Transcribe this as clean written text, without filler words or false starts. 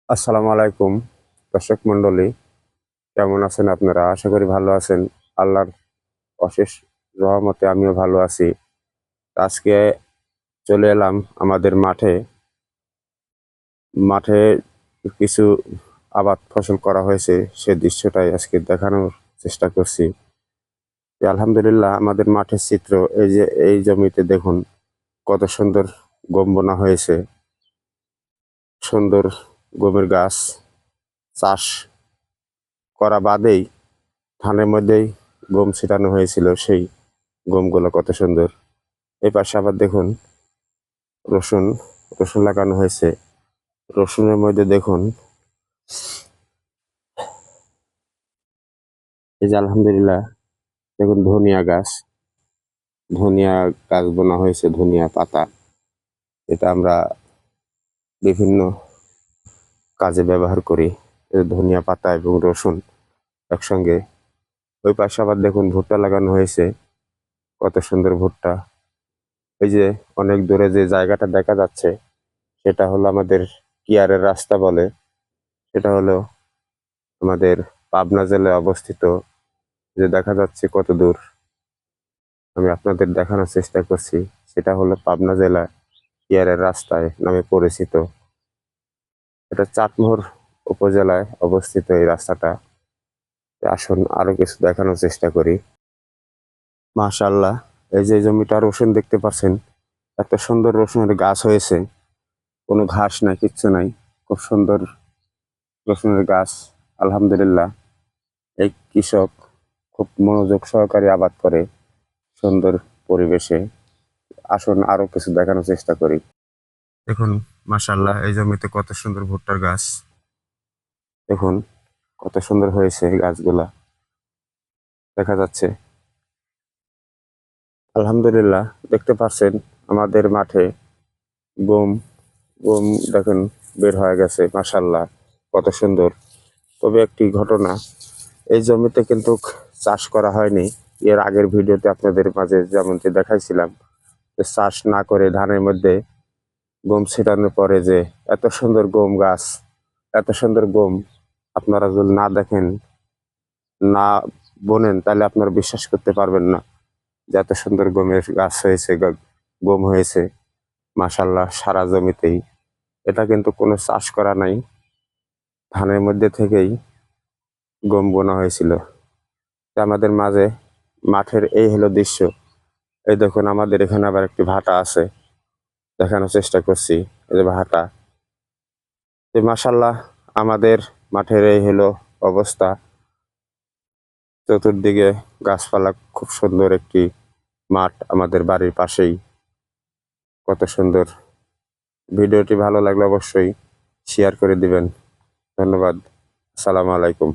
আসসালামু আলাইকুম দর্শক মণ্ডলী, কেমন আছেন আপনারা? আশা করি ভালো আছেন। আল্লাহর অশেষ রহমতে আমিও ভালো আছি। আজকে চলে এলাম আমাদের মাঠে। মাঠে কিছু আবাদ ফসল করা হয়েছে, সে দৃশ্যটাই আজকে দেখানোর চেষ্টা করছি। যে আলহামদুলিল্লাহ আমাদের মাঠের চিত্র, এই যে এই জমিতে দেখুন কত সুন্দর গম বোনা হয়েছে। সুন্দর গমের গাছ চাষ করা বাদেই ধানের মধ্যেই গম ছিটানো হয়েছিল, সেই গমগুলো কত সুন্দর। এই পাশে আবার দেখুন রসুন রসুন লাগানো হয়েছে। রসুনের মধ্যে দেখুন এই যে আলহামদুলিল্লাহ, দেখুন ধনিয়া গাছ বোনা হয়েছে। ধনিয়া পাতা, এটা আমরা বিভিন্ন কাজে ব্যবহার করি। এই ধনিয়া পাতা এবং রসুন একসঙ্গে। ওই পাশে আবার দেখুন ভুট্টা লাগানো হয়েছে, কত সুন্দর ভুট্টা। এই যে অনেক দূরে যে জায়গাটা দেখা যাচ্ছে, সেটা হলো আমাদের কিয়ারের রাস্তা বলে। সেটা হলো আমাদের পাবনা জেলায় অবস্থিত। যে দেখা যাচ্ছে কত দূর, আমি আপনাদের দেখানোর চেষ্টা করছি। সেটা হলো পাবনা জেলা কিয়ারের রাস্তায় নামে পরিচিত। এটা চাটমোহর উপজেলায় অবস্থিত এই রাস্তাটা। আসুন আরো কিছু দেখানোর চেষ্টা করি। মাশাআল্লাহ, এই যে জমিটা রসুন দেখতে পাচ্ছেন, এত সুন্দর রসুনের গাছ হয়েছে। কোনো ঘাস নাই, কিচ্ছু নাই, খুব সুন্দর রসুনের গাছ। আলহামদুলিল্লাহ, এই কৃষক খুব মনোযোগ সহকারে আবাদ করে সুন্দর পরিবেশে। আসুন আরো কিছু দেখানোর চেষ্টা করি। দেখুন মাশাআল্লাহ, এই জমিতে কত সুন্দর ভুট্টার গাছ। দেখুন কত সুন্দর হয়েছে এই গাছগুলা, দেখা যাচ্ছে। আলহামদুলিল্লাহ, দেখতে পাচ্ছেন আমাদের মাঠে গম গম দেখুন বের হয়ে গেছে। মাশাআল্লাহ, কত সুন্দর। তবে একটি ঘটনা, এই জমিতে কিন্তু চাষ করা হয়নি। এর আগের ভিডিওতে আপনাদের মাঝে যেমনটি দেখাইছিলাম, যে চাষ না করে ধানের মধ্যে গম ছিটানোর পরে যে এত সুন্দর গম গাছ, এত সুন্দর গম, আপনারা যদি না দেখেন, না বোনেন, তাহলে আপনারা বিশ্বাস করতে পারবেন না যে এত সুন্দর গমের গাছ হয়েছে, গম হয়েছে। মাশাল্লাহ, সারা জমিতেই। এটা কিন্তু কোনো চাষ করা নাই, ধানের মধ্যে থেকেই গম বোনা হয়েছিল। তা আমাদের মাঝে মাঠের এই হলো দৃশ্য। এই দেখুন আমাদের এখানে আবার একটি ভাটা আছে, দেখানোর চেষ্টা করছি। এই যে ভাটা, মাশাল্লাহ আমাদের মাঠের এই হলো অবস্থা। চতুর্দিকে গাছপালা, খুব সুন্দর একটি মাঠ আমাদের বাড়ির পাশেই, কত সুন্দর। ভিডিওটি ভালো লাগলে অবশ্যই শেয়ার করে দিবেন। ধন্যবাদ। আসসালামু আলাইকুম।